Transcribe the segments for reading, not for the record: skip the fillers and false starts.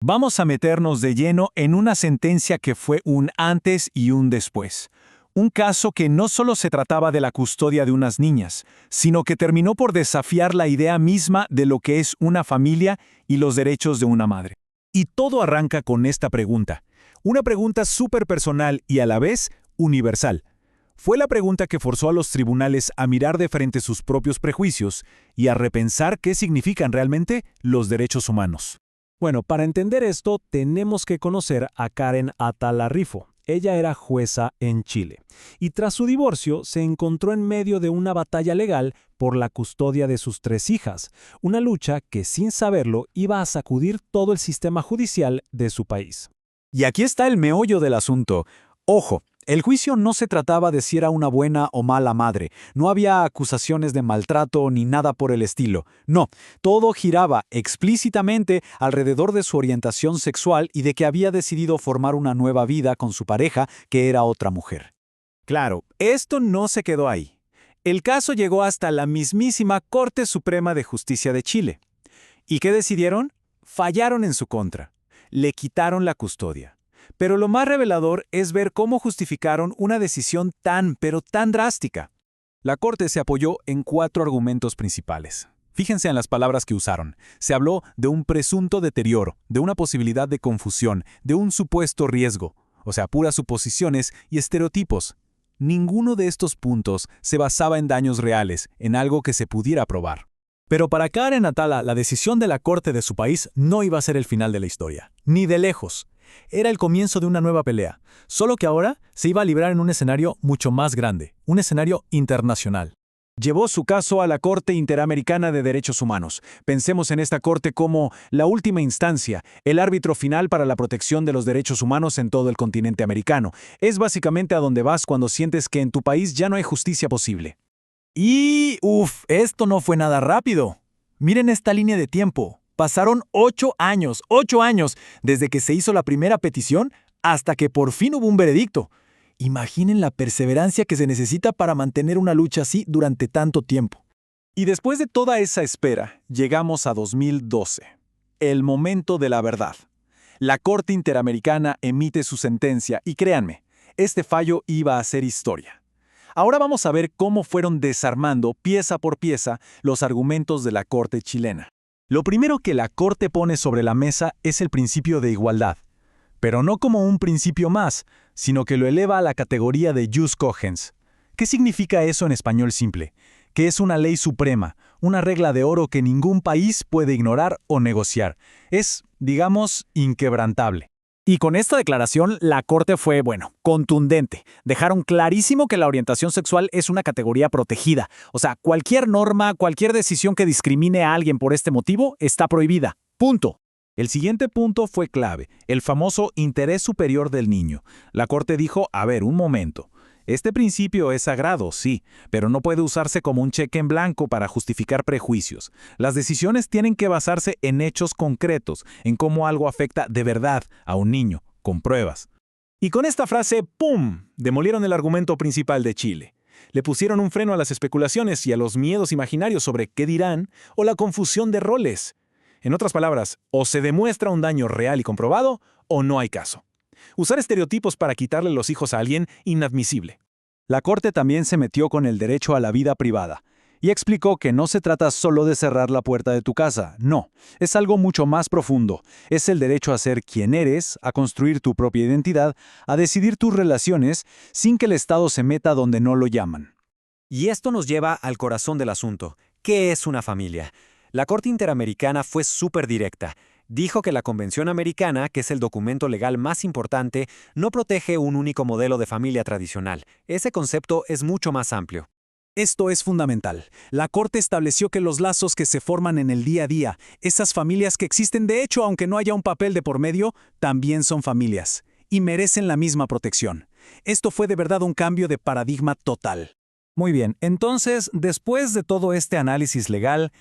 Vamos a meternos de lleno en una sentencia que fue un antes y un después. Un caso que no solo se trataba de la custodia de unas niñas, sino que terminó por desafiar la idea misma de lo que es una familia y los derechos de una madre. Y todo arranca con esta pregunta. Una pregunta súper personal y a la vez universal. Fue la pregunta que forzó a los tribunales a mirar de frente sus propios prejuicios y a repensar qué significan realmente los derechos humanos. Bueno, para entender esto, tenemos que conocer a Karen Atala-Rifo. Ella era jueza en Chile, y tras su divorcio se encontró en medio de una batalla legal por la custodia de sus 3 hijas, una lucha que sin saberlo iba a sacudir todo el sistema judicial de su país. Y aquí está el meollo del asunto. Ojo, el juicio no se trataba de si era una buena o mala madre, no había acusaciones de maltrato ni nada por el estilo. No, todo giraba explícitamente alrededor de su orientación sexual y de que había decidido formar una nueva vida con su pareja, que era otra mujer. Claro, esto no se quedó ahí. El caso llegó hasta la mismísima Corte Suprema de Justicia de Chile. ¿Y qué decidieron? Fallaron en su contra. Le quitaron la custodia. Pero lo más revelador es ver cómo justificaron una decisión pero tan drástica. La Corte se apoyó en 4 argumentos principales. Fíjense en las palabras que usaron. Se habló de un presunto deterioro, de una posibilidad de confusión, de un supuesto riesgo, o sea, puras suposiciones y estereotipos. Ninguno de estos puntos se basaba en daños reales, en algo que se pudiera probar. Pero para Karen Atala, la decisión de la Corte de su país no iba a ser el final de la historia, ni de lejos. Era el comienzo de una nueva pelea, solo que ahora se iba a librar en un escenario mucho más grande, un escenario internacional. Llevó su caso a la Corte Interamericana de Derechos Humanos. Pensemos en esta corte como la última instancia, el árbitro final para la protección de los derechos humanos en todo el continente americano. Es básicamente a donde vas cuando sientes que en tu país ya no hay justicia posible. Y, esto no fue nada rápido. Miren esta línea de tiempo. Pasaron 8 años, desde que se hizo la primera petición hasta que por fin hubo un veredicto. Imaginen la perseverancia que se necesita para mantener una lucha así durante tanto tiempo. Y después de toda esa espera, llegamos a 2012, el momento de la verdad. La Corte Interamericana emite su sentencia y créanme, este fallo iba a ser historia. Ahora vamos a ver cómo fueron desarmando pieza por pieza los argumentos de la Corte chilena. Lo primero que la Corte pone sobre la mesa es el principio de igualdad, pero no como un principio más, sino que lo eleva a la categoría de jus cogens. ¿Qué significa eso en español simple? Que es una ley suprema, una regla de oro que ningún país puede ignorar o negociar. Es, digamos, inquebrantable. Y con esta declaración, la Corte fue, contundente. Dejaron clarísimo que la orientación sexual es una categoría protegida. O sea, cualquier norma, cualquier decisión que discrimine a alguien por este motivo está prohibida. Punto. El siguiente punto fue clave, el famoso interés superior del niño. La Corte dijo, un momento. Este principio es sagrado, sí, pero no puede usarse como un cheque en blanco para justificar prejuicios. Las decisiones tienen que basarse en hechos concretos, en cómo algo afecta de verdad a un niño, con pruebas. Y con esta frase, ¡pum!, demolieron el argumento principal de Chile. Le pusieron un freno a las especulaciones y a los miedos imaginarios sobre qué dirán o la confusión de roles. En otras palabras, o se demuestra un daño real y comprobado, o no hay caso. Usar estereotipos para quitarle los hijos a alguien, inadmisible. La Corte también se metió con el derecho a la vida privada y explicó que no se trata solo de cerrar la puerta de tu casa, no, es algo mucho más profundo. Es el derecho a ser quien eres, a construir tu propia identidad, a decidir tus relaciones sin que el Estado se meta donde no lo llaman. Y esto nos lleva al corazón del asunto. ¿Qué es una familia? La Corte Interamericana fue súper directa. Dijo que la Convención Americana, que es el documento legal más importante, no protege un único modelo de familia tradicional. Ese concepto es mucho más amplio. Esto es fundamental. La Corte estableció que los lazos que se forman en el día a día, esas familias que existen de hecho aunque no haya un papel de por medio, también son familias y merecen la misma protección. Esto fue de verdad un cambio de paradigma total. Muy bien, entonces, después de todo este análisis legal,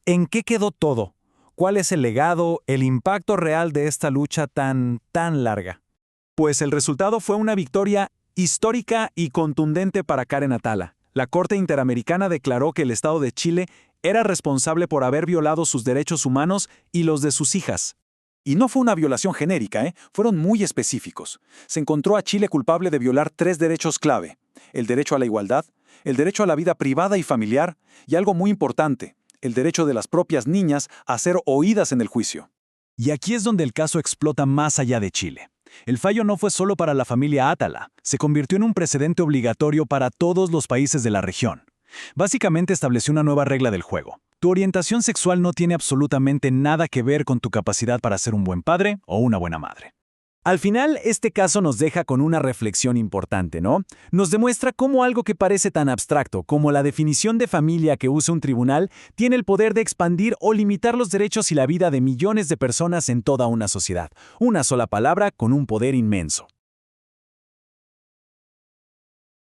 ¿en qué quedó todo? ¿Cuál es el legado, el impacto real de esta lucha tan larga? Pues el resultado fue una victoria histórica y contundente para Karen Atala. La Corte Interamericana declaró que el Estado de Chile era responsable por haber violado sus derechos humanos y los de sus hijas. Y no fue una violación genérica, ¿eh? Fueron muy específicos. Se encontró a Chile culpable de violar 3 derechos clave: el derecho a la igualdad, el derecho a la vida privada y familiar, y algo muy importante, el derecho de las propias niñas a ser oídas en el juicio. Y aquí es donde el caso explota más allá de Chile. El fallo no fue solo para la familia Atala, se convirtió en un precedente obligatorio para todos los países de la región. Básicamente estableció una nueva regla del juego. Tu orientación sexual no tiene absolutamente nada que ver con tu capacidad para ser un buen padre o una buena madre. Al final, este caso nos deja con una reflexión importante, ¿no? Nos demuestra cómo algo que parece tan abstracto como la definición de familia que usa un tribunal tiene el poder de expandir o limitar los derechos y la vida de millones de personas en toda una sociedad. Una sola palabra con un poder inmenso.